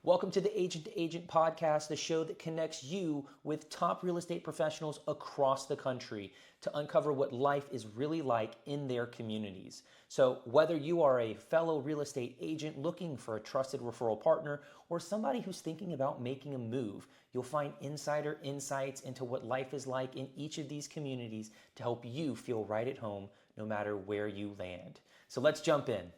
Welcome to the Agent to Agent podcast, the show that connects you with top real estate professionals across the country to uncover what life is really like in their communities. So whether you are a fellow real estate agent looking for a trusted referral partner or somebody who's thinking about making a move, you'll find insider insights into what life is like in each of these communities to help you feel right at home no matter where you land. So let's jump in.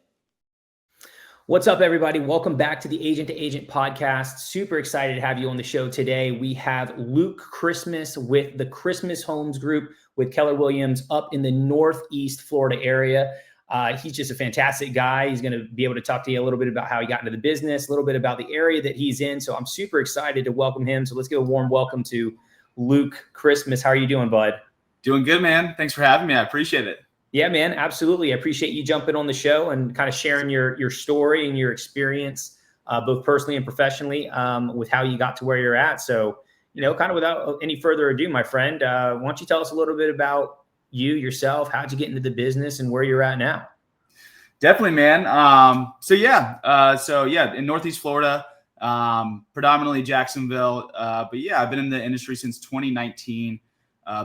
What's up, everybody? Welcome back to the Agent to Agent podcast. Super excited to have you on the show today. We have Luke Christmas with the Christmas Homes Group with Keller Williams up in the Northeast Florida area. He's just a fantastic guy. He's going to be able to talk to you a little bit about how he got into the business, a little bit about the area that he's in. So I'm super excited to welcome him. So let's give a warm welcome to Luke Christmas. How are you doing, bud? Doing good, man. Thanks for having me. I appreciate it. Yeah, man, absolutely. I appreciate you jumping on the show and kind of sharing your story and your experience, both personally and professionally, with how you got to where you're at. So, kind of without any further ado, my friend, why don't you tell us a little bit about yourself, how'd you get into the business and where you're at now? Definitely, man. In Northeast Florida, predominantly Jacksonville. But yeah, I've been in the industry since 2019,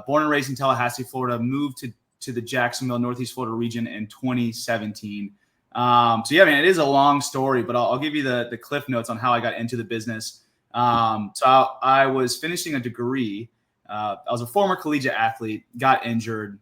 born and raised in Tallahassee, Florida, moved to the Jacksonville, Northeast Florida region in 2017. Man, it is a long story, but I'll give you the cliff notes on how I got into the business. I was finishing a degree. I was a former collegiate athlete, got injured,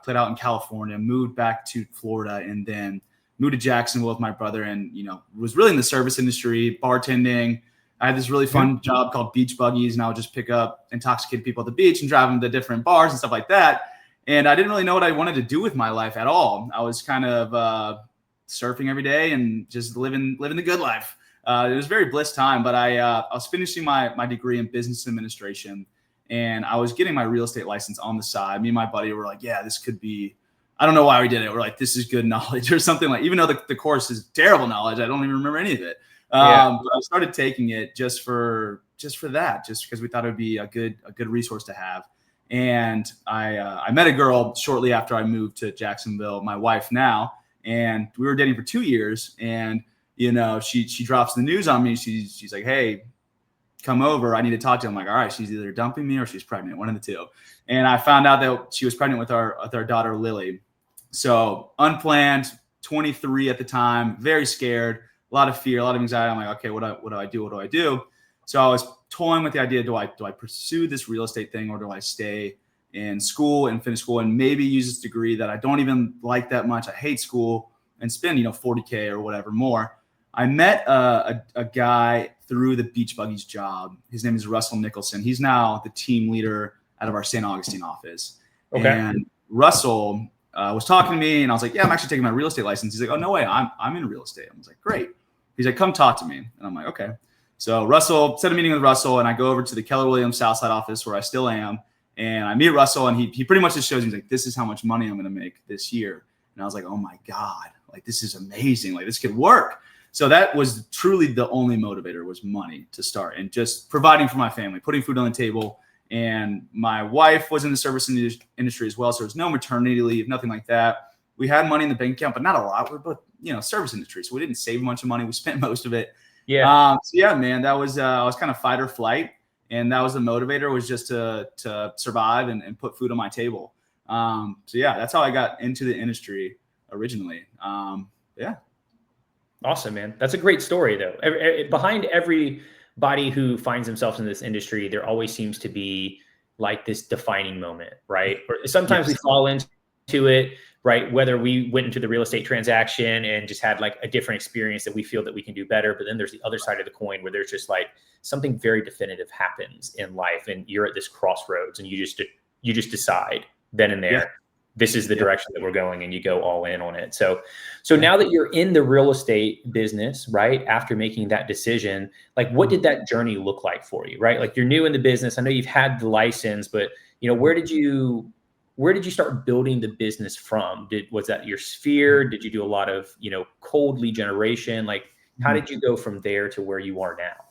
played out in California, moved back to Florida, and then moved to Jacksonville with my brother and, was really in the service industry, bartending. I had this really fun job called Beach Buggies, and I would just pick up intoxicated people at the beach and drive them to different bars and stuff like that. And I didn't really know what I wanted to do with my life at all. I was kind of surfing every day and just living the good life. It was a very bliss time, but I was finishing my degree in business administration, and I was getting my real estate license on the side. Me and my buddy were like, yeah, this could be, I don't know why we did it. We're like, this is good knowledge or something, like, even though the course is terrible knowledge, I don't even remember any of it. But I started taking it just for that, just because we thought it would be a good resource to have. And I met a girl shortly after I moved to Jacksonville, my wife now, and we were dating for 2 years. And, she drops the news on me. She's like, hey, come over. I need to talk to you. I'm like, all right, she's either dumping me or she's pregnant, one of the two. And I found out that she was pregnant with our daughter, Lily. So unplanned, 23 at the time, very scared, a lot of fear, a lot of anxiety. I'm like, okay, what do I do? What do I do? So I was toying with the idea, do I pursue this real estate thing, or do I stay in school and finish school and maybe use this degree that I don't even like that much, I hate school, and spend, $40K or whatever more. I met a guy through the Beach Buggies job. His name is Russell Nicholson. He's now the team leader out of our St. Augustine office. Okay. And Russell was talking to me, and I was like, yeah, I'm actually taking my real estate license. He's like, oh, no way, I'm in real estate. I was like, great. He's like, come talk to me. And I'm like, okay. So Russell set a meeting with Russell, and I go over to the Keller Williams Southside office where I still am. And I meet Russell, and he pretty much just shows me, he's like, this is how much money I'm going to make this year. And I was like, oh my God, like, this is amazing. Like, this could work. So that was truly the only motivator, was money to start, and just providing for my family, putting food on the table. And my wife was in the service industry as well. So there's no maternity leave, nothing like that. We had money in the bank account, but not a lot. We're both, service industry. So we didn't save a bunch of money. We spent most of it. Yeah. Man, that was, I was kind of fight or flight. And that was the motivator, was just to survive and put food on my table. That's how I got into the industry originally. Awesome, man. That's a great story, though. Behind everybody who finds themselves in this industry, there always seems to be like this defining moment, right? Or sometimes we fall into it, right? Whether we went into the real estate transaction and just had like a different experience that we feel that we can do better. But then there's the other side of the coin where there's just like something very definitive happens in life, and you're at this crossroads, and you just decide then and there. Yeah. This is the direction that we're going, and you go all in on it. So now that you're in the real estate business, right, after making that decision, like, what did that journey look like for you, right? Like, you're new in the business. I know you've had the license, but where did you start building the business from? Was that your sphere? Did you do a lot of, cold lead generation? Like, how did you go from there to where you are now?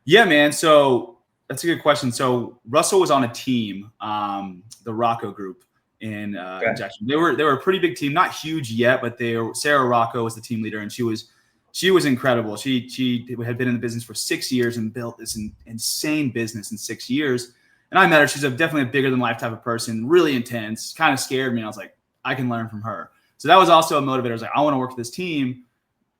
Yeah, man. So that's a good question. So Russell was on a team, the Rocco group in Jacksonville. They were a pretty big team, not huge yet, but Sarah Rocco was the team leader, and she was she was incredible. She had been in the business for 6 years and built this insane business in 6 years. And I met her. She's definitely a bigger than life type of person, really intense, kind of scared me. And I was like, I can learn from her. So that was also a motivator. I was like, I want to work with this team.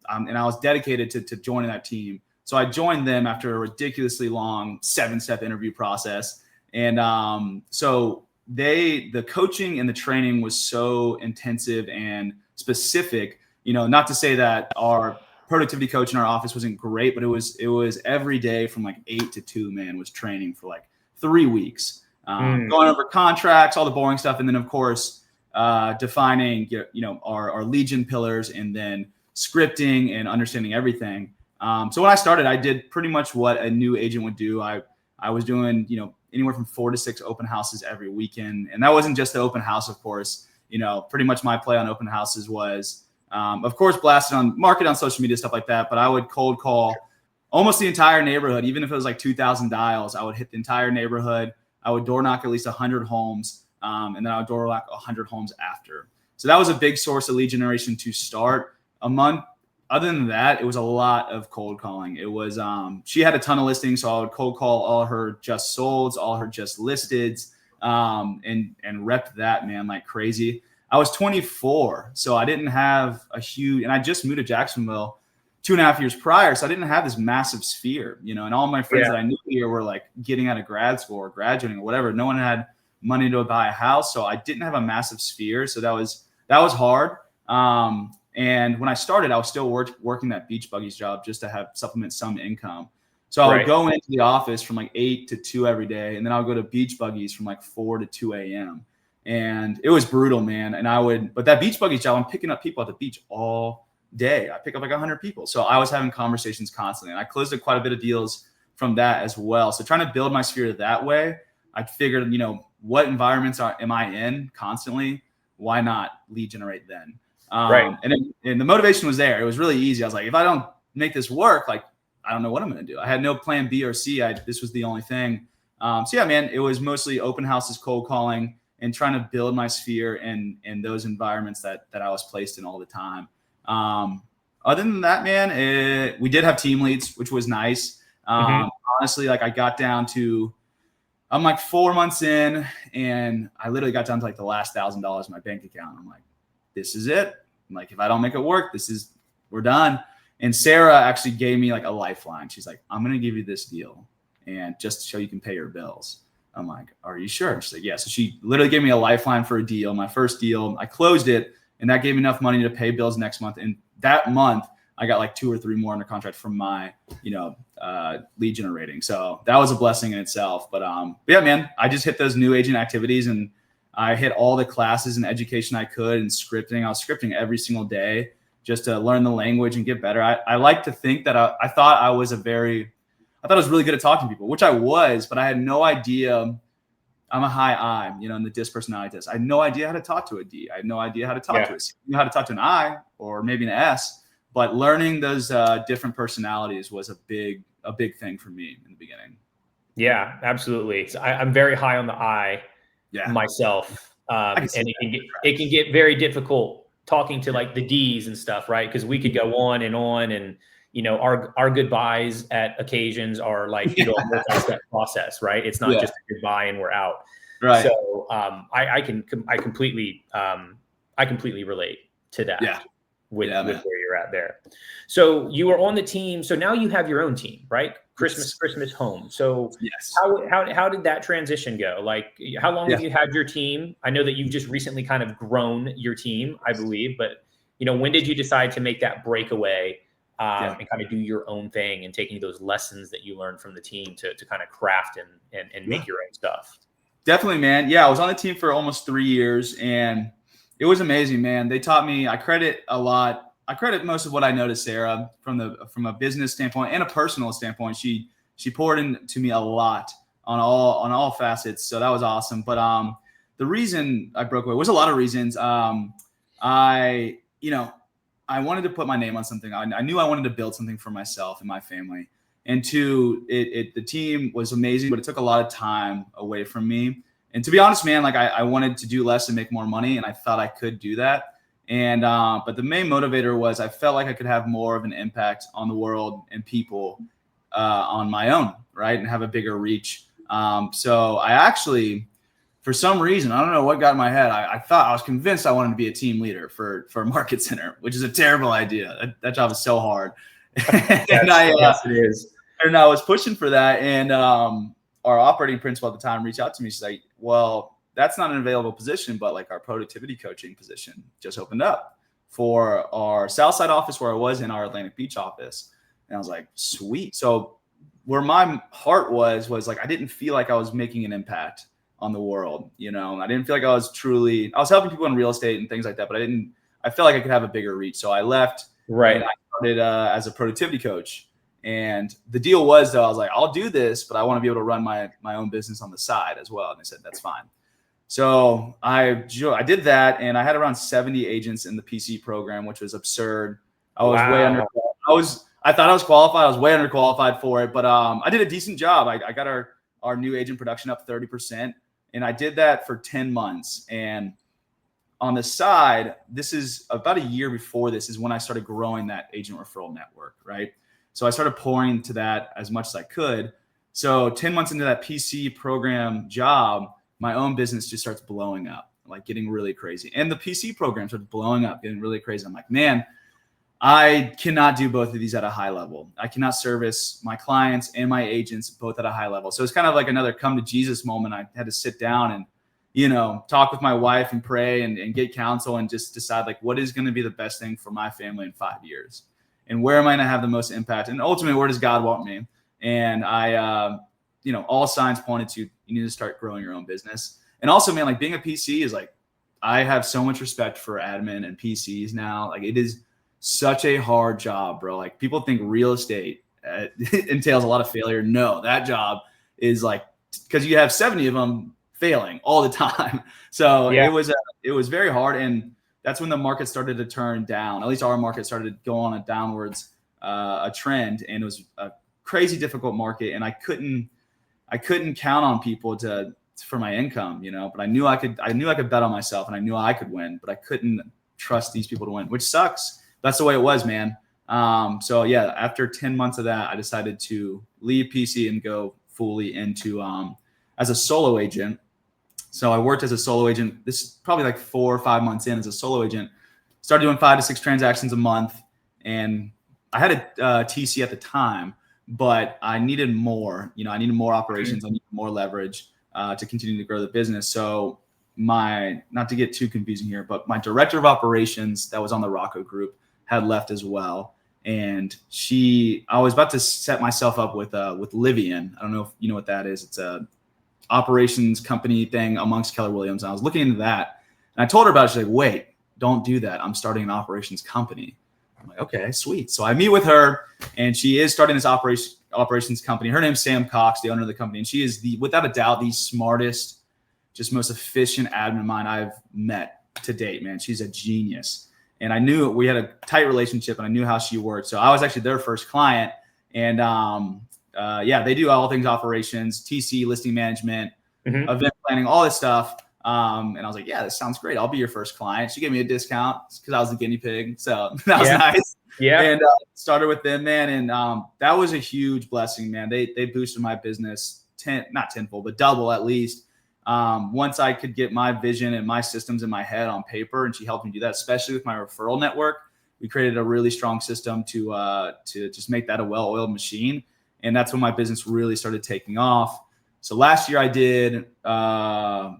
And I was dedicated to joining that team. So I joined them after a ridiculously long 7-step interview process. And so the coaching and the training was so intensive and specific, not to say that our productivity coach in our office wasn't great, but it was every day from like 8 to 2, man, was training for like 3 weeks, going over contracts, all the boring stuff. And then of course, defining, our Legion pillars, and then scripting and understanding everything. So when I started, I did pretty much what a new agent would do. I was doing, anywhere from 4 to 6 open houses every weekend. And that wasn't just the open house, of course. Pretty much my play on open houses was, of course, blasted on market on social media, stuff like that. But I would cold call almost the entire neighborhood. Even if it was like 2,000 dials, I would hit the entire neighborhood. I would door knock at least 100 homes. And then I would door knock 100 homes after. So that was a big source of lead generation to start. A month. Other than that, it was a lot of cold calling. It was, she had a ton of listings, so I would cold call all her just solds, all her just listeds, and rep that, man, like crazy. I was 24, so I didn't have and I just moved to Jacksonville 2.5 years prior, so I didn't have this massive sphere, and all my friends that I knew here were like getting out of grad school or graduating or whatever. No one had money to buy a house, so I didn't have a massive sphere, so that was hard. And when I started, I was still working that Beach Buggies job just to supplement some income. So I would go into the office from like 8 to 2 every day. And then I would go to Beach Buggies from like 4 to 2 a.m. And it was brutal, man. And but that Beach Buggies job, I'm picking up people at the beach all day. I pick up like 100 people. So I was having conversations constantly. And I closed quite a bit of deals from that as well. So trying to build my sphere that way, I figured, what environments am I in constantly? Why not lead generate then? And the motivation was there. It was really easy. I was like, if I don't make this work, like, I don't know what I'm going to do. I had no plan B or C. This was the only thing. So yeah, man, it was mostly open houses, cold calling, and trying to build my sphere in those environments that I was placed in all the time. Other than that, man, we did have team leads, which was nice. Honestly, like I got down to, I'm like 4 months in, and I literally got down to like the last $1,000 in my bank account. I'm like, this is it. I'm like, if I don't make it work, we're done. And Sarah actually gave me like a lifeline. She's like, I'm going to give you this deal, and just to show you can pay your bills. I'm like, are you sure? She's like, yeah. So she literally gave me a lifeline for a deal. My first deal, I closed it, and that gave me enough money to pay bills next month. And that month I got like 2 or 3 more under contract from my, lead generating. So that was a blessing in itself. But yeah, man, I just hit those new agent activities, and I hit all the classes and education I could, and scripting. I was scripting every single day just to learn the language and get better. I like to think that I thought I was really good at talking to people, which I was, but I had no idea. I'm a high I, in the DISC personality test. I had no idea how to talk to a D. I had no idea how to talk to a C. I knew how to talk to an I or maybe an S, but learning those different personalities was a big thing for me in the beginning. Yeah, absolutely. So I'm very high on the I myself. And it can get very difficult talking to like the D's and stuff, right? Because we could go on, and our goodbyes at occasions are like a multi-step process, right? It's not just a goodbye and we're out. Right. So I completely relate to that. Yeah. With where you're at there. So you were on the team. So now you have your own team, right? Christmas home. So yes. How did that transition go? Like, how long have you had your team? I know that you've just recently kind of grown your team, I believe, but when did you decide to make that breakaway and kind of do your own thing, and taking those lessons that you learned from the team to kind of craft and make your own stuff? Definitely, man. Yeah. I was on the team for almost 3 years, and it was amazing, man. They taught me. I credit a lot. I credit most of what I know to Sarah from a business standpoint and a personal standpoint. She poured into me a lot on all facets. So that was awesome. But the reason I broke away was a lot of reasons. I wanted to put my name on something. I knew I wanted to build something for myself and my family. And two, the team was amazing, but it took a lot of time away from me. And to be honest, man, like I wanted to do less and make more money, and I thought I could do that. And but the main motivator was I felt like I could have more of an impact on the world and people on my own, right, and have a bigger reach. So I actually, for some reason, I don't know what got in my head, I was convinced I wanted to be a team leader for a market center, which is a terrible idea. That job is so hard. And yes, it is. And I was pushing for that. And our operating principal at the time reached out to me. She's like, well, that's not an available position, but like our productivity coaching position just opened up for our Southside office where I was in our Atlantic Beach office. And I was like, sweet. So where my heart was like, I didn't feel like I was making an impact on the world, you know, I didn't feel like I was helping people in real estate and things like that, but I felt like I could have a bigger reach. So I left. Right. And I started as a productivity coach. And the deal was, though, I was like, I'll do this, but I want to be able to run my own business on the side as well. And they said, that's fine. So I did that, and I had around 70 agents in the PC program, which was absurd. I was way under. I thought I was qualified. I was way underqualified for it, but I did a decent job. I got our new agent production up 30%, and I did that for 10 months. And on the side, this is about a year before this is when I started growing that agent referral network, right? So I started pouring into that as much as I could. So 10 months into that PC program job, my own business just starts blowing up, like getting really crazy. And the PC program starts blowing up, getting really crazy. I'm like, man, I cannot do both of these at a high level. I cannot service my clients and my agents both at a high level. So it's kind of like another come to Jesus moment. I had to sit down and, you know, talk with my wife and pray and get counsel and just decide like what is going to be the best thing for my family in 5 years. And where am I going to have the most impact? And ultimately, where does God want me? And I, all signs pointed to you need to start growing your own business. And also, man, like being a PC is like, I have so much respect for admin and PCs now. Like it is such a hard job, bro. Like people think real estate entails a lot of failure. No, that job is like, because you have 70 of them failing all the time. So yeah. It was very hard. And that's when the market started to turn down. At least our market started to go on a downwards a trend, and it was a crazy difficult market. And I couldn't count on people for my income, you know. But I knew I could bet on myself, and I knew I could win. But I couldn't trust these people to win, which sucks. That's the way it was, man. So yeah, after 10 months of that, I decided to leave PC and go fully into as a solo agent. So I worked as a solo agent. This is probably like 4 or 5 months in as a solo agent. Started doing 5 to 6 transactions a month. And I had a TC at the time, but I needed more. You know, I needed more operations. I needed more leverage to continue to grow the business. So not to get too confusing here, but my director of operations that was on the Rocco group had left as well. And I was about to set myself up with Livian. I don't know if you know what that is. It's a operations company thing amongst Keller Williams. And I was looking into that, and I told her about it. She's like, wait, don't do that. I'm starting an operations company. I'm like, okay, sweet. So I meet with her, and she is starting this operations company. Her name's Sam Cox, the owner of the company. And she is without a doubt, the smartest, just most efficient admin mind I've met to date, man. She's a genius. And I knew we had a tight relationship, and I knew how she worked. So I was actually their first client. And they do all things operations, TC, listing management, event planning, all this stuff. And I was like, yeah, this sounds great. I'll be your first client. She gave me a discount because I was the guinea pig. So that was nice. Yeah. And started with them, man. And that was a huge blessing, man. They boosted my business not tenfold, but double at least. Once I could get my vision and my systems in my head on paper, and she helped me do that, especially with my referral network. We created a really strong system to just make that a well-oiled machine. And that's when my business really started taking off. So last year I did, I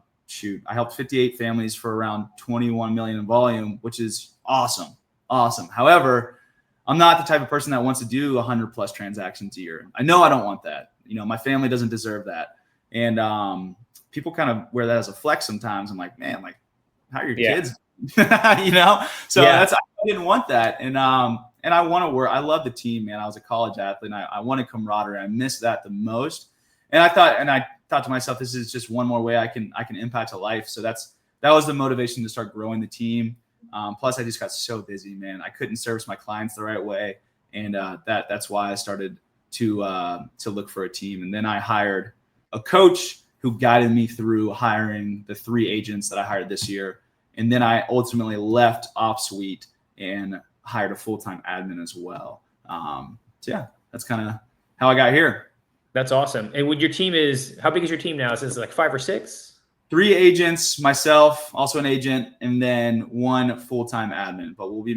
helped 58 families for around 21 million in volume, which is awesome. Awesome. However, I'm not the type of person that wants to do 100 plus transactions a year. I know I don't want that. You know, my family doesn't deserve that. And people kind of wear that as a flex sometimes. I'm like, man, like, how are your kids? You know? So I didn't want that. And I want to work. I love the team, man. I was a college athlete, and I wanted camaraderie. I miss that the most. And I thought to myself, this is just one more way I can impact a life. So that was the motivation to start growing the team. Plus, I just got so busy, man. I couldn't service my clients the right way, and that's why I started to look for a team. And then I hired a coach who guided me through hiring the 3 agents that I hired this year. And then I ultimately left OpSuite and hired a full-time admin as well. So yeah, that's kind of how I got here. That's awesome. And when your team is, how big is your team now? Is it like 5 or 6? 3 agents, myself, also an agent, and then 1 full-time admin. But we'll be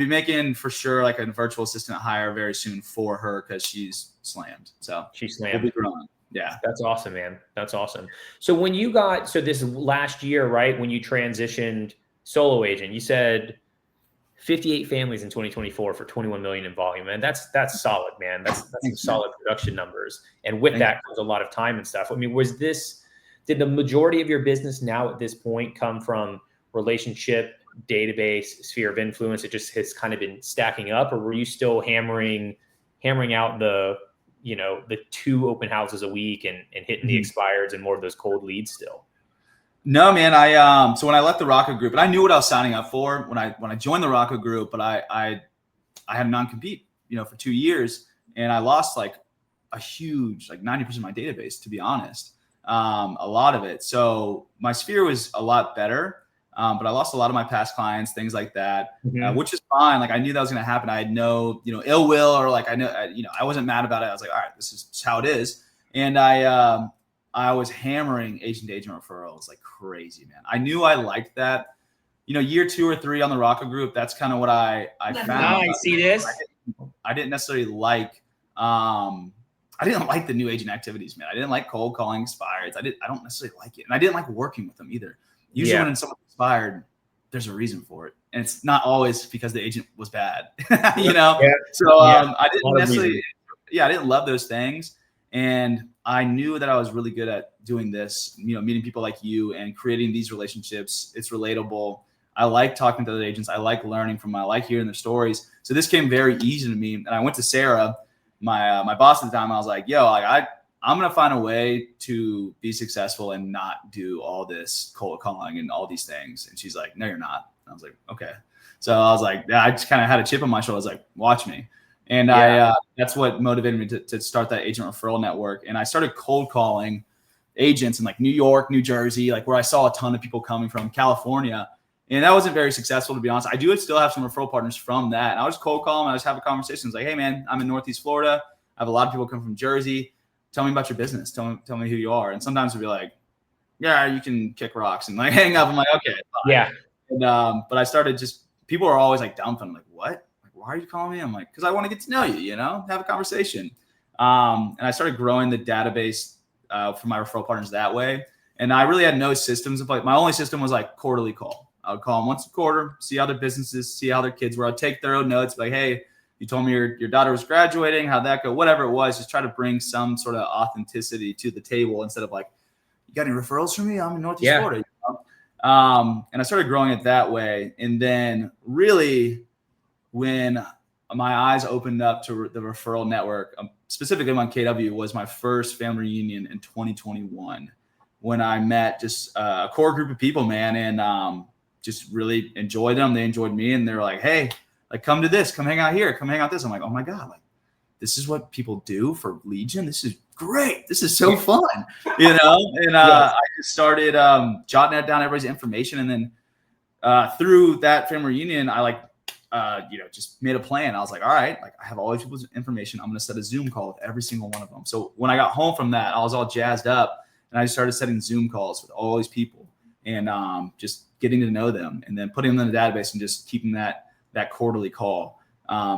making for sure like a virtual assistant hire very soon for her because she's slammed. So she's slammed. We'll be growing. Yeah. That's awesome, man. That's awesome. So when you got, so this last year, right, when you transitioned solo agent, you said 58 families in 2024 for 21 million in volume. And that's solid, man. That's some solid production numbers. And with that comes a lot of time and stuff. I mean, did the majority of your business now at this point come from relationship, database, sphere of influence? It just has kind of been stacking up, or were you still hammering out the 2 open houses a week and hitting the expireds and more of those cold leads still? No, man. So when I left the Rocco Group, and I knew what I was signing up for when I joined the Rocco Group, but I had a non-compete, for 2 years, and I lost like a huge, like 90% of my database, to be honest. A lot of it. So my sphere was a lot better, but I lost a lot of my past clients, things like that, which is fine. Like I knew that was going to happen. I had no, ill will, or like I wasn't mad about it. I was like, all right, this is how it is. And I was hammering agent-to-agent referrals like crazy, man. I knew I liked that. Year 2 or 3 on the Rocco Group, that's kind of what I found. I see this. I didn't necessarily like. I didn't like the new agent activities, man. I didn't like cold calling expireds. I don't necessarily like it, and I didn't like working with them either. Usually, when someone's expired, there's a reason for it, and it's not always because the agent was bad. So I didn't necessarily. I didn't love those things. And I knew that I was really good at doing this, meeting people like you and creating these relationships. It's relatable. I like talking to other agents. I like learning from them. I like hearing their stories. So this came very easy to me. And I went to Sarah, my boss at the time. I was like, I'm going to find a way to be successful and not do all this cold calling and all these things. And she's like, no, you're not. And I was like, okay. So I was like, I just kind of had a chip on my shoulder. I was like, watch me. And that's what motivated me to start that agent referral network. And I started cold calling agents in like New York, New Jersey, like where I saw a ton of people coming from, California. And that wasn't very successful, to be honest. I do still have some referral partners from that. And I was cold calling. I was having conversations like, hey, man, I'm in Northeast Florida. I have a lot of people come from Jersey. Tell me about your business. Tell me who you are. And sometimes they'll be like, yeah, you can kick rocks and like hang up. I'm like, okay. Fine. Yeah. And, but I started people are always like dumbfounded. I'm like, what? Why are you calling me? I'm like, because I want to get to know you, have a conversation. And I started growing the database for my referral partners that way. And I really had no systems. My only system was like quarterly call. I would call them once a quarter, see how their businesses, see how their kids were. I'd take their own notes, like, hey, you told me your daughter was graduating, how'd that go? Whatever it was, just try to bring some sort of authenticity to the table instead of like, you got any referrals for me? I'm in Northeast Florida. And I started growing it that way. And then really, when my eyes opened up to the referral network, specifically on KW, was my first family reunion in 2021 when I met just a core group of people, man, and just really enjoyed them. They enjoyed me, and they were like, hey, like come to this, come hang out here, come hang out this. I'm like, oh my God, like this is what people do for Legion. This is great. This is so fun, And I just started jotting down everybody's information, and then through that family reunion, I just made a plan. I was like, all right, like I have all these people's information. I'm going to set a Zoom call with every single one of them. So when I got home from that, I was all jazzed up, and I started setting Zoom calls with all these people and just getting to know them, and then putting them in the database and just keeping that quarterly call.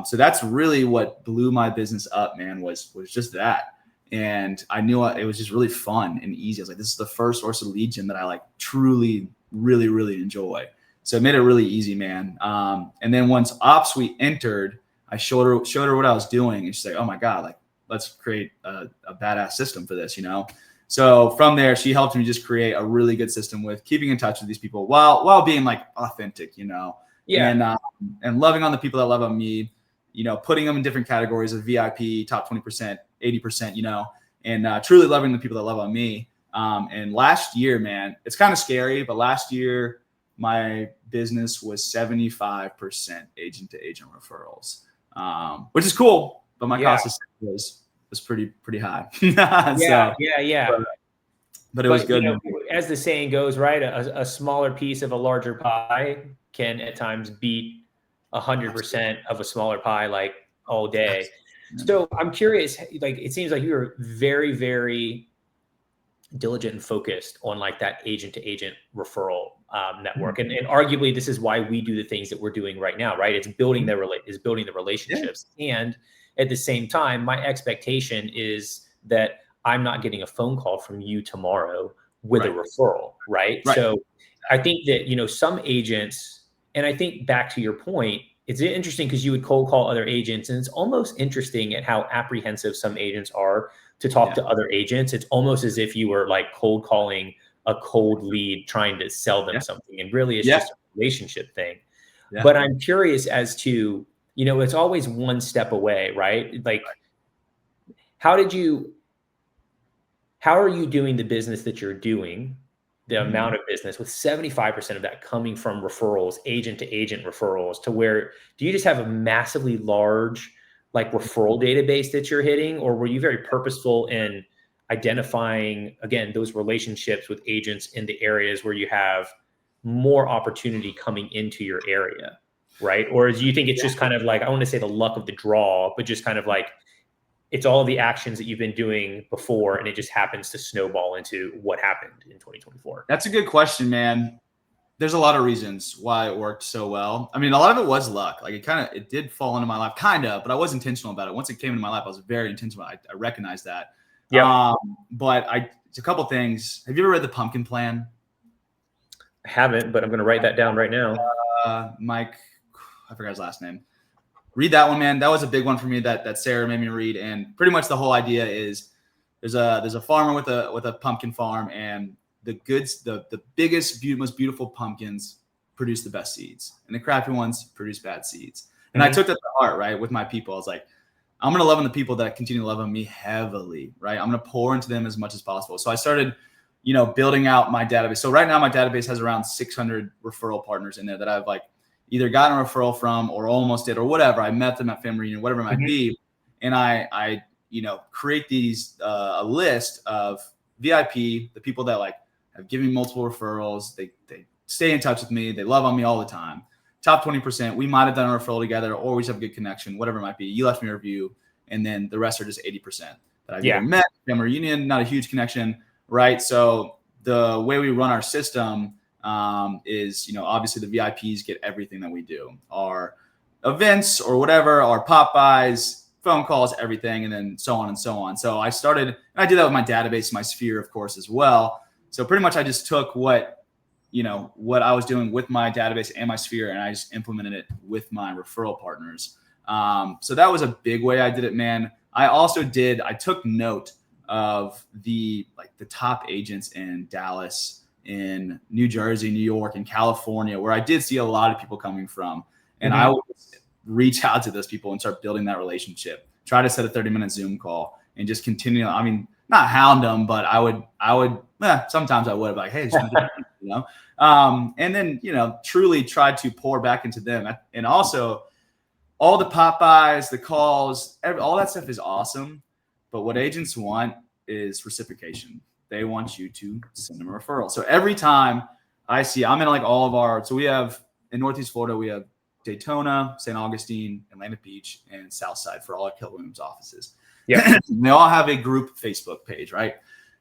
So that's really what blew my business up, man, was just that. And I knew it was just really fun and easy. I was like, this is the first source of lead gen that I like truly, really, really enjoy. So it made it really easy, man. And then once OpSuite entered, I showed her what I was doing, and she's like, oh my God, like let's create a badass system for this, So from there, she helped me just create a really good system with keeping in touch with these people while being like authentic, and loving on the people that love on me, putting them in different categories of VIP, top 20%, 80%, and truly loving the people that love on me. And last year, man, it's kind of scary, but last year my business was 75% agent to agent referrals, which is cool, but my cost of sales was pretty high. But it was good. as the saying goes, right, a smaller piece of a larger pie can at times beat 100% of a smaller pie, like all day. So I'm curious, like, it seems like you were very, very diligent and focused on like that agent to agent referral network. And arguably this is why we do the things that we're doing right now, right? It's building the relationships. And at the same time, my expectation is that I'm not getting a phone call from you tomorrow with a referral, right? So I think that, you know, some agents, and I think back to your point, it's interesting because you would cold call other agents, and it's almost interesting at how apprehensive some agents are to talk to other agents. It's almost as if you were like cold calling a cold lead trying to sell them something. And really it's just a relationship thing. But I'm curious as to, you know, it's always one step away, right? Like, how are you doing the business that you're doing, the amount of business, with 75% of that coming from referrals, agent to agent referrals, to where do you just have a massively large like referral database that you're hitting, or were you very purposeful in identifying, again, those relationships with agents in the areas where you have more opportunity coming into your area, right? Or do you think it's just kind of like, I want to say the luck of the draw, but just kind of like, it's all the actions that you've been doing before, and it just happens to snowball into what happened in 2024? That's a good question, man. There's a lot of reasons why it worked so well. I mean, a lot of it was luck. Like it did fall into my life, kind of, but I was intentional about it. Once it came into my life, I was very intentional. I recognized that. Yeah. But it's a couple things. Have you ever read The Pumpkin Plan? I haven't, but I'm going to write that down right now. Mike, I forgot his last name. Read that one, man. That was a big one for me that Sarah made me read. And pretty much the whole idea is there's a farmer with a pumpkin farm, and the biggest, most beautiful pumpkins produce the best seeds, and the crappy ones produce bad seeds. And I took that to heart, right, with my people. I was like, I'm going to love on the people that continue to love on me heavily, right? I'm going to pour into them as much as possible. So I started, you know, building out my database. So right now my database has around 600 referral partners in there that I've like either gotten a referral from or almost did or whatever. I met them at family reunion, whatever it might be. And I, you know, create these, a list of VIP, the people that like have given me multiple referrals. They stay in touch with me. They love on me all the time. Top 20%, we might have done a referral together, or we just have a good connection, whatever it might be. You left me a review, and then the rest are just 80% that I've either met, family reunion, not a huge connection, right? So the way we run our system is, you know, obviously the VIPs get everything that we do, our events or whatever, our pop buys, phone calls, everything, and then so on and so on. So I started, and I did that with my database, my sphere, of course, as well. So pretty much I just took what I was doing with my database and my sphere, and I just implemented it with my referral partners. So that was a big way I did it, man. I took note of the top agents in Dallas, in New Jersey, New York, and California, where I did see a lot of people coming from. And I would reach out to those people and start building that relationship, try to set a 30-minute Zoom call and just continue. I mean, not hound them, but sometimes I would be like, hey, you know, and then, you know, truly try to pour back into them. And also all the pop buys, the calls, all that stuff is awesome. But what agents want is reciprocation. They want you to send them a referral. So every time I'm in like all of our, so we have in Northeast Florida, we have Daytona, St. Augustine, Atlantic Beach, and Southside for all our Keller Williams offices. Yeah. They all have a group Facebook page, right?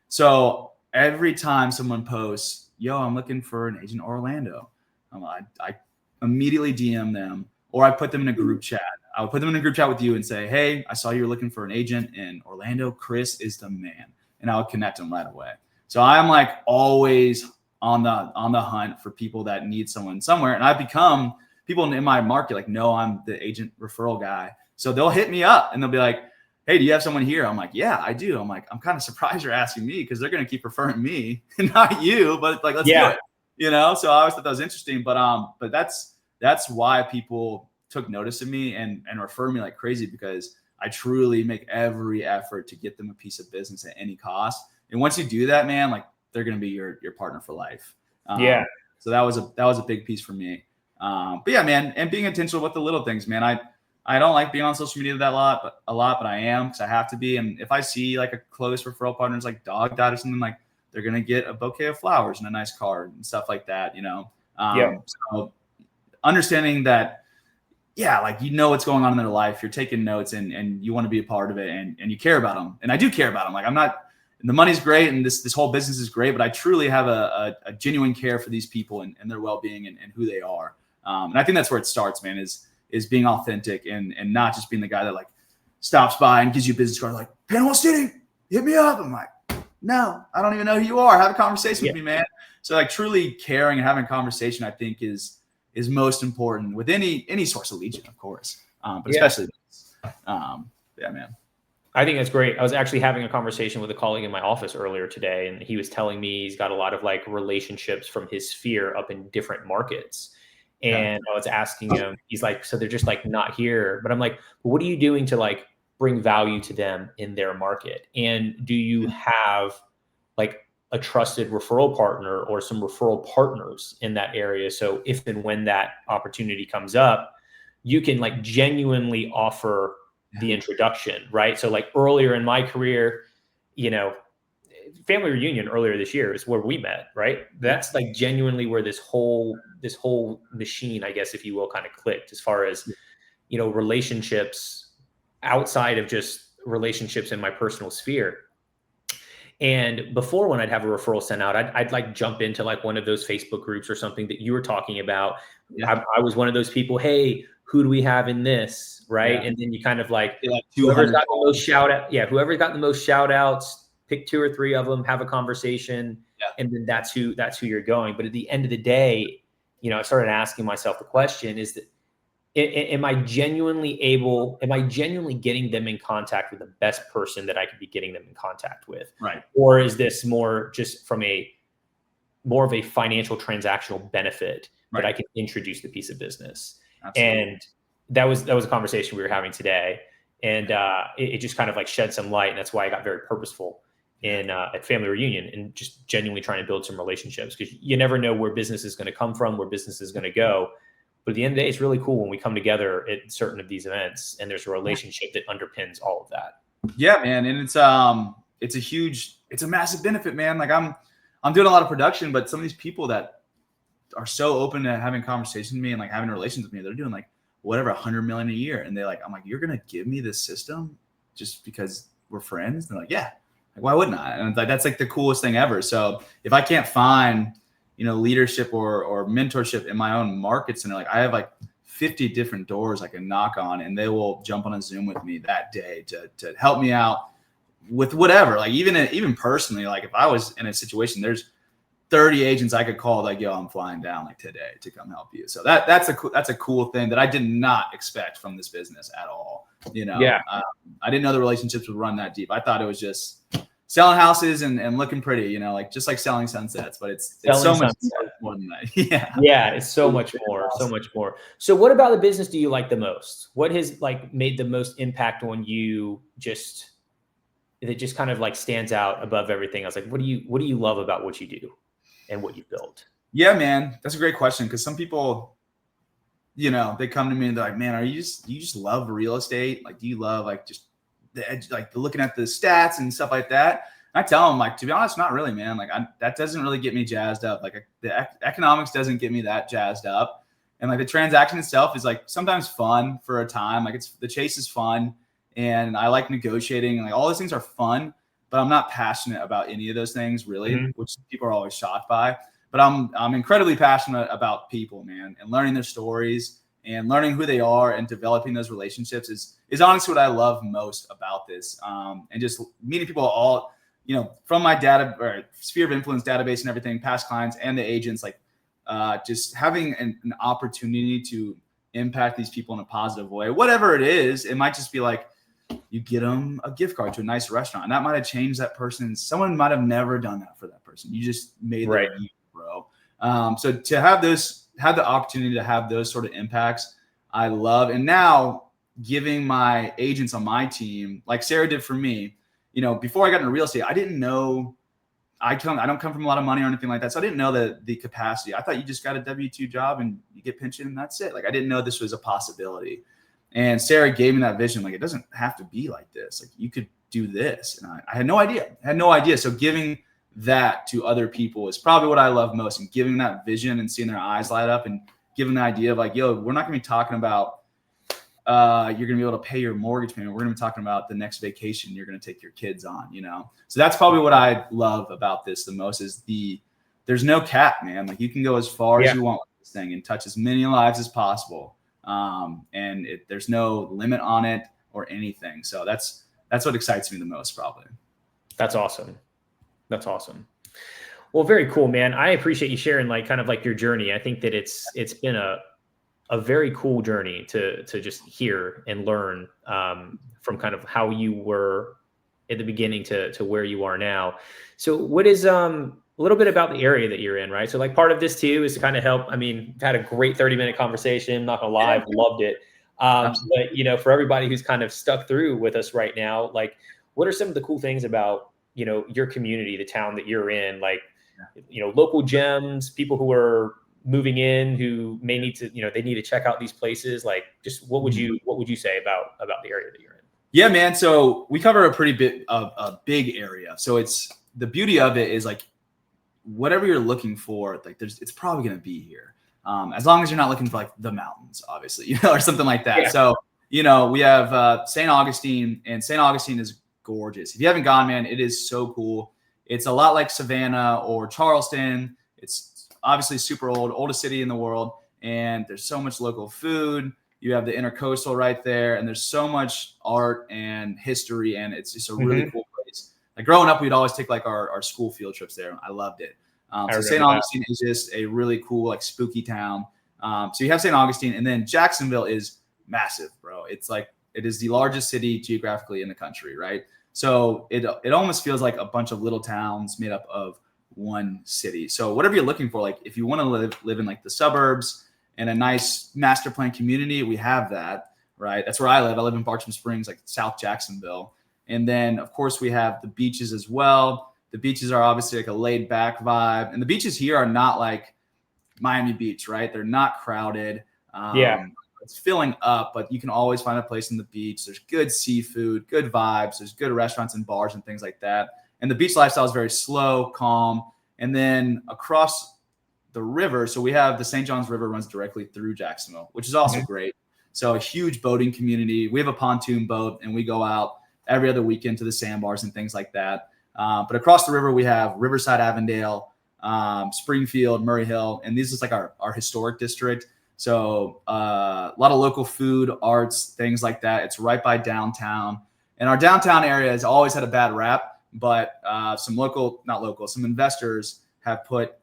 So every time someone posts, yo, I'm looking for an agent in Orlando, I immediately DM them, or I put them in a group chat. I would put them in a group chat with you and say, hey, I saw you're looking for an agent in Orlando. Chris is the man. And I would connect them right away. So I'm like always on the hunt for people that need someone somewhere. And I've become, people in my market like, no, I'm the agent referral guy. So they'll hit me up and they'll be like, hey, do you have someone here? I'm like, yeah, I do. I'm like, I'm kind of surprised you're asking me, because they're going to keep referring me and not you, but like, let's do it, you know? So I always thought that was interesting, but that's why people took notice of me and refer me like crazy, because I truly make every effort to get them a piece of business at any cost. And once you do that, man, like they're going to be your partner for life. So that was a big piece for me. But yeah, man, and being intentional with the little things, man. I don't like being on social media a lot, but I am, because I have to be. And if I see like a close referral partner's like dog died or something, like they're going to get a bouquet of flowers and a nice card and stuff like that, So understanding that, like, what's going on in their life, you're taking notes and you want to be a part of it and you care about them. And I do care about them. Like, I'm not, the money's great and this whole business is great, but I truly have a genuine care for these people and their well-being and who they are. And I think that's where it starts, man, is being authentic and not just being the guy that like stops by and gives you a business card like, Panama City, hit me up. I'm like, no, I don't even know who you are. Have a conversation with me, man. So like truly caring and having a conversation, I think is most important with any source of lead gen, of course. But especially man. I think that's great. I was actually having a conversation with a colleague in my office earlier today, and he was telling me he's got a lot of like relationships from his sphere up in different markets. And I was asking him, he's like, so they're just like not here. But I'm like, well, what are you doing to like bring value to them in their market? And do you have like a trusted referral partner or some referral partners in that area? So if and when that opportunity comes up, you can like genuinely offer the introduction, right? So like earlier in my career, family reunion earlier this year is where we met, right? That's like genuinely where this whole machine, I guess, if you will, kind of clicked as far as, relationships outside of just relationships in my personal sphere. And before, when I'd have a referral sent out, I'd like jump into like one of those Facebook groups or something that you were talking about. I was one of those people, hey, who do we have in this? Right. And then you kind of like, whoever's got the most whoever's got the most shout outs, pick 2 or 3 of them, have a conversation. And then that's who you're going. But at the end of the day, I started asking myself the question is that, am I genuinely getting them in contact with the best person that I could be getting them in contact with? Right. Or is this more just from more of a financial transactional benefit that I can introduce the piece of business? Absolutely. And that was a conversation we were having today. And it just kind of like shed some light. And that's why I got very purposeful in at family reunion and just genuinely trying to build some relationships, because you never know where business is going to come from, where business is going to go. But at the end of the day, it's really cool when we come together at certain of these events and there's a relationship that underpins all of that. Yeah, man. And it's a massive benefit, man. Like I'm doing a lot of production, but some of these people that are so open to having conversations with me and like having relations with me, they're doing like whatever, 100 million a year. And I'm like, you're going to give me this system just because we're friends? And they're like, yeah, like, why wouldn't I? And like, that's like the coolest thing ever. So if I can't find, leadership or mentorship in my own markets, and like, I have like 50 different doors I can knock on, and they will jump on a Zoom with me that day to help me out with whatever, like even personally, like if I was in a situation, there's 30 agents I could call like, yo, I'm flying down like today to come help you. So that's a cool thing that I did not expect from this business at all. I didn't know the relationships would run that deep. I thought it was just selling houses and looking pretty, like just like selling sunsets, but it's so much more than that. It's so much more, so much more. So what about the business do you like the most? What has like made the most impact on you that just kind of like stands out above everything else? Like, what do you love about what you do and what you've built? Yeah, man, that's a great question. Cause some people, they come to me and they're like, man, do you just love real estate? Like, do you love like just looking at the stats and stuff like that? And I tell them, like, to be honest, not really, man. Like that doesn't really get me jazzed up. Like the economics doesn't get me that jazzed up. And like the transaction itself is like sometimes fun for a time. Like the chase is fun. And I like negotiating, and like all those things are fun, but I'm not passionate about any of those things really, which people are always shocked by. But I'm incredibly passionate about people, man, and learning their stories and learning who they are and developing those relationships is honestly what I love most about this. And just meeting people all, from my data or sphere of influence database and everything, past clients and the agents, like just having an opportunity to impact these people in a positive way, whatever it is. It might just be like, you get them a gift card to a nice restaurant, and that might have changed that person. Someone might have never done that for that person. You just made that year, bro. So to have the opportunity to have those sort of impacts, I love. And now giving my agents on my team, like Sarah did for me, before I got into real estate, I didn't know. I don't come from a lot of money or anything like that, so I didn't know the capacity. I thought you just got a W-2 job and you get pension and that's it. Like I didn't know this was a possibility. And Sarah gave me that vision. Like, it doesn't have to be like this. Like, you could do this. And I had no idea. So giving that to other people is probably what I love most, and giving that vision and seeing their eyes light up and giving the idea of like, yo, we're not going to be talking about you're going to be able to pay your mortgage payment. We're going to be talking about the next vacation you're going to take your kids on, you know? So that's probably what I love about this the most is there's no cap, man. Like you can go as far as you want with this thing and touch as many lives as possible. And there's no limit on it or anything. So that's what excites me the most, probably. That's awesome. That's awesome. Well, very cool, man. I appreciate you sharing like kind of like your journey. I think that it's been a very cool journey to just hear and learn from kind of how you were at the beginning to where you are now. So what is a little bit about the area that you're in, right? So like part of this too is to kind of help. I mean, we've had a great 30-minute conversation, not gonna lie, I've loved it. But you know, for everybody who's kind of stuck through with us right now, like what are some of the cool things about, you know, your community, the town that you're in, like, you know, local gems, people who are moving in who may need to, you know, they need to check out these places. Like just what would you say about the area that you're in? Yeah, man. So we cover a pretty bit of a big area. So it's the beauty of it is like whatever you're looking for, like it's probably going to be here. As long as you're not looking for like the mountains, obviously, you know, or something like that. Yeah. So, you know, we have St. Augustine, and St. Augustine is gorgeous. If you haven't gone, man, it is so cool. It's a lot like Savannah or Charleston. It's obviously super oldest city in the world. And there's so much local food. You have the intercoastal right there. And there's so much art and history. And it's just a really cool place. Like growing up, we'd always take like our school field trips there. I loved it. So St. Augustine is just a really cool, like spooky town. So you have St. Augustine, and then Jacksonville is massive, bro. It's like, it is the largest city geographically in the country, right? So it almost feels like a bunch of little towns made up of one city. So whatever you're looking for, like if you want to live in like the suburbs and a nice master plan community, we have that, right? That's where I live. I live in Bartram Springs, like South Jacksonville. And then of course we have the beaches as well. The beaches are obviously like a laid back vibe, and the beaches here are not like Miami Beach, right? They're not crowded. It's filling up, but you can always find a place in the beach. There's good seafood, good vibes. There's good restaurants and bars and things like that. And the beach lifestyle is very slow, calm. And then across the river, so we have the St. Johns River runs directly through Jacksonville, which is also great. So a huge boating community. We have a pontoon boat, and we go out every other weekend to the sandbars and things like that. But across the river, we have Riverside, Avondale, Springfield, Murray Hill, and this is like our historic district. So a lot of local food, arts, things like that. It's right by downtown. And our downtown area has always had a bad rap, but some investors have put,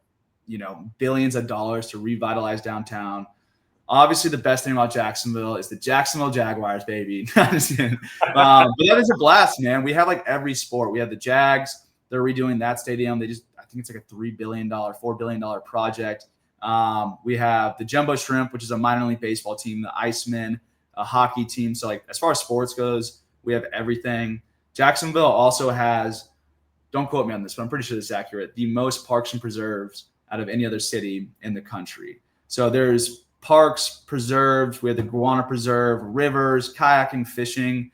you know, billions of dollars to revitalize downtown. Obviously, the best thing about Jacksonville is the Jacksonville Jaguars, baby. But that is a blast, man. We have like every sport. We have the Jags. They're redoing that stadium. I think it's like a $4 billion project. We have the Jumbo Shrimp, which is a minor league baseball team, the Icemen, a hockey team. So like as far as sports goes, we have everything. Jacksonville also has, don't quote me on this, but I'm pretty sure this is accurate, the most parks and preserves out of any other city in the country. So there's parks, preserves, we have the Guana Preserve, rivers, kayaking, fishing.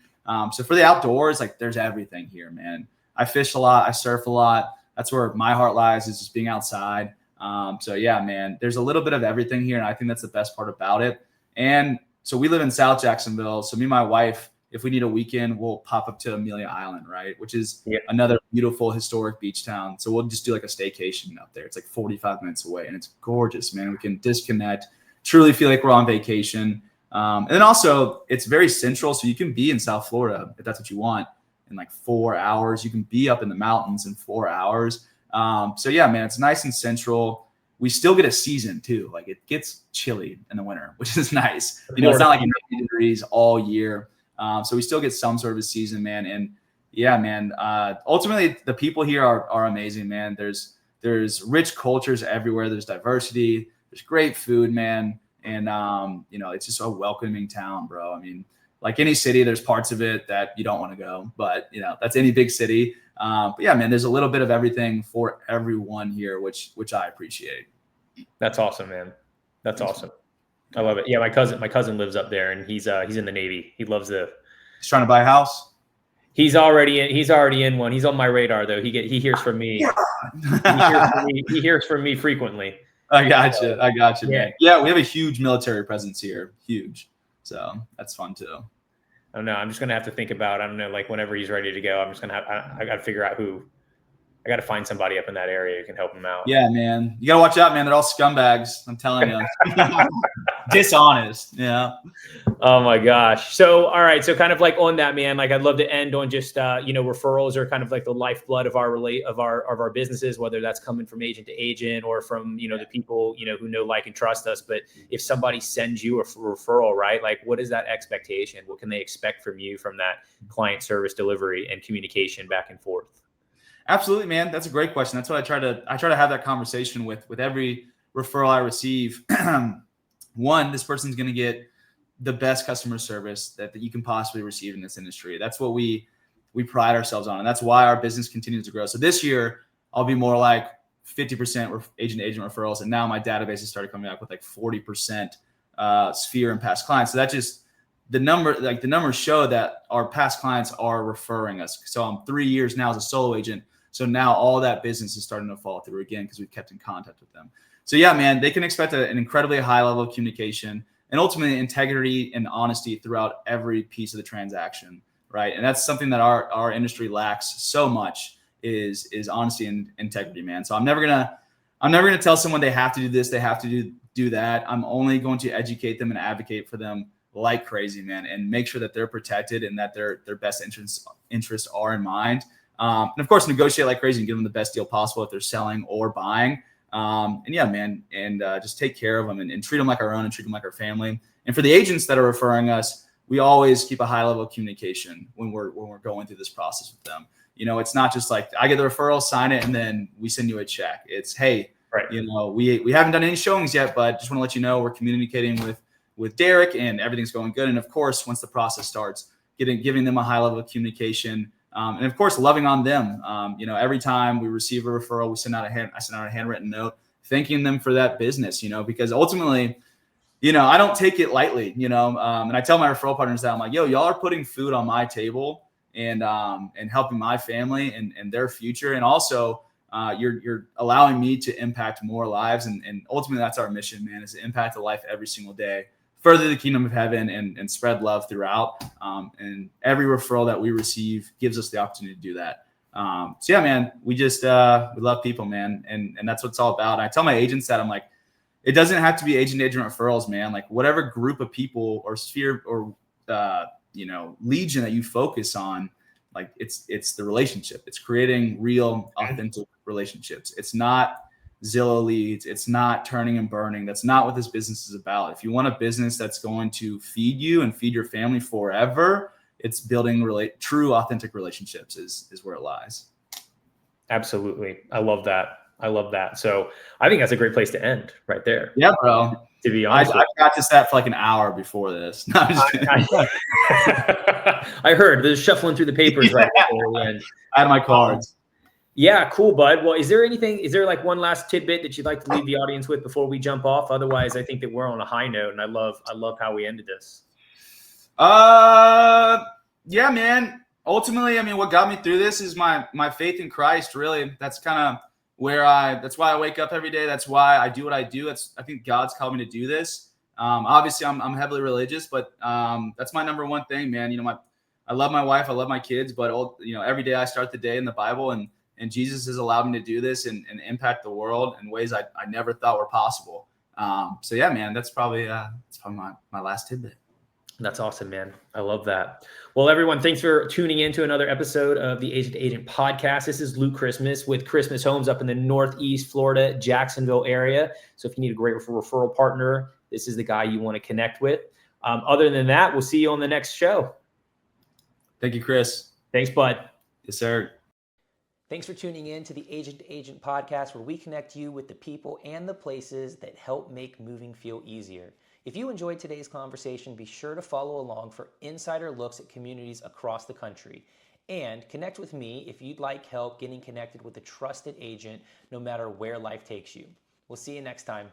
So for the outdoors, like there's everything here, man. I fish a lot. I surf a lot. That's where my heart lies, is just being outside. So yeah, man, there's a little bit of everything here. And I think that's the best part about it. And so we live in South Jacksonville. So me and my wife, if we need a weekend, we'll pop up to Amelia Island, right? Which is another beautiful historic beach town. So we'll just do like a staycation up there. It's like 45 minutes away, and it's gorgeous, man. We can disconnect, truly feel like we're on vacation. And then also it's very central. So you can be in South Florida if that's what you want in like 4 hours. You can be up in the mountains in 4 hours. So yeah, man, it's nice and central. We still get a season too. Like it gets chilly in the winter, which is nice. You know, it's not like 90 degrees all year. So we still get some sort of a season, man. And yeah, man, ultimately the people here are amazing, man. There's rich cultures everywhere. There's diversity. There's great food, man. And, you know, it's just a welcoming town, bro. I mean, like any city, there's parts of it that you don't want to go, but you know, that's any big city. But yeah, man, there's a little bit of everything for everyone here, which I appreciate. That's awesome, man. That's awesome. I love it. Yeah. My cousin lives up there, and he's in the Navy. He's trying to buy a house. He's already in one. He's on my radar though. He hears from me. He hears from me frequently. I got you, man. Yeah, we have a huge military presence here. Huge. So that's fun too. I don't know. I'm just going to have to think about, I don't know, like whenever he's ready to go, I'm just going to I got to figure out who. I got to find somebody up in that area who can help him out. Yeah, man. You got to watch out, man. They're all scumbags. I'm telling you. Dishonest. Yeah. Oh my gosh. So, all right. So kind of like on that, man, like I'd love to end on just, referrals are kind of like the lifeblood of our businesses, whether that's coming from agent to agent or from, the people, who know, like, and trust us. But if somebody sends you a referral, right? Like, what is that expectation? What can they expect from you from that client service delivery and communication back and forth? Absolutely, man. That's a great question. That's what I try to have that conversation with every referral I receive. One, this person's going to get the best customer service that you can possibly receive in this industry. That's what we pride ourselves on. And that's why our business continues to grow. So this year I'll be more like 50% agent to agent referrals. And now my database has started coming up with like 40% sphere and past clients. So that just, the numbers show that our past clients are referring us. So I'm 3 years now as a solo agent. So now all that business is starting to fall through again because we've kept in contact with them. So yeah, man, they can expect an incredibly high level of communication and ultimately integrity and honesty throughout every piece of the transaction, right? And that's something that our industry lacks so much is honesty and integrity, man. So I'm never gonna tell someone they have to do this, they have to do that. I'm only going to educate them and advocate for them like crazy, man, and make sure that they're protected and that their best interests are in mind. And of course, negotiate like crazy and give them the best deal possible if they're selling or buying. And yeah, man, and just take care of them and treat them like our own and treat them like our family. And for the agents that are referring us, we always keep a high level of communication when we're going through this process with them. It's not just like I get the referral, sign it, and then we send you a check. It's, hey, right, we haven't done any showings yet, but just want to let you know we're communicating with Derek and everything's going good. And of course, once the process starts, giving them a high level of communication. And of course, loving on them. Every time we receive a referral, I send out a handwritten note thanking them for that business, because ultimately, I don't take it lightly, and I tell my referral partners that I'm like, yo, y'all are putting food on my table and helping my family and their future. And also you're allowing me to impact more lives. And ultimately that's our mission, man, is to impact a life every single day, further the kingdom of heaven and spread love throughout. And every referral that we receive gives us the opportunity to do that. So yeah, man, we just, we love people, man. And that's what it's all about. And I tell my agents that I'm like, it doesn't have to be agent referrals, man. Like whatever group of people or sphere or, legion that you focus on, like it's the relationship. It's creating real, authentic relationships. It's not Zillow leads. It's not turning and burning. That's not what this business is about. If you want a business that's going to feed you and feed your family forever, it's building true, authentic relationships is where it lies. Absolutely. I love that. So I think that's a great place to end right there. Yeah, bro. To be honest, I practiced that for like an hour before this. No, I heard there's shuffling through the papers right before we end. I had my cards. Yeah, cool, bud. Well, is there like one last tidbit that you'd like to leave the audience with before we jump off? Otherwise, I think that we're on a high note, and I love how we ended this. Yeah, man. Ultimately, I mean, what got me through this is my faith in Christ. Really, that's kind of that's why I wake up every day. That's why I do what I do. I think God's called me to do this. Obviously, I'm heavily religious, but that's my number one thing, man. I love my wife, I love my kids, but every day I start the day in the Bible, and Jesus has allowed me to do this and impact the world in ways I never thought were possible. So yeah, man, that's probably my last tidbit. That's awesome, man. I love that. Well, everyone, thanks for tuning in to another episode of the Agent to Agent podcast. This is Luke Christmas with Christmas Homes up in the Northeast Florida, Jacksonville area. So if you need a great referral partner, this is the guy you want to connect with. Other than that, we'll see you on the next show. Thank you, Chris. Thanks, bud. Yes, sir. Thanks for tuning in to the Agent to Agent podcast, where we connect you with the people and the places that help make moving feel easier. If you enjoyed today's conversation, be sure to follow along for insider looks at communities across the country. And connect with me if you'd like help getting connected with a trusted agent, no matter where life takes you. We'll see you next time.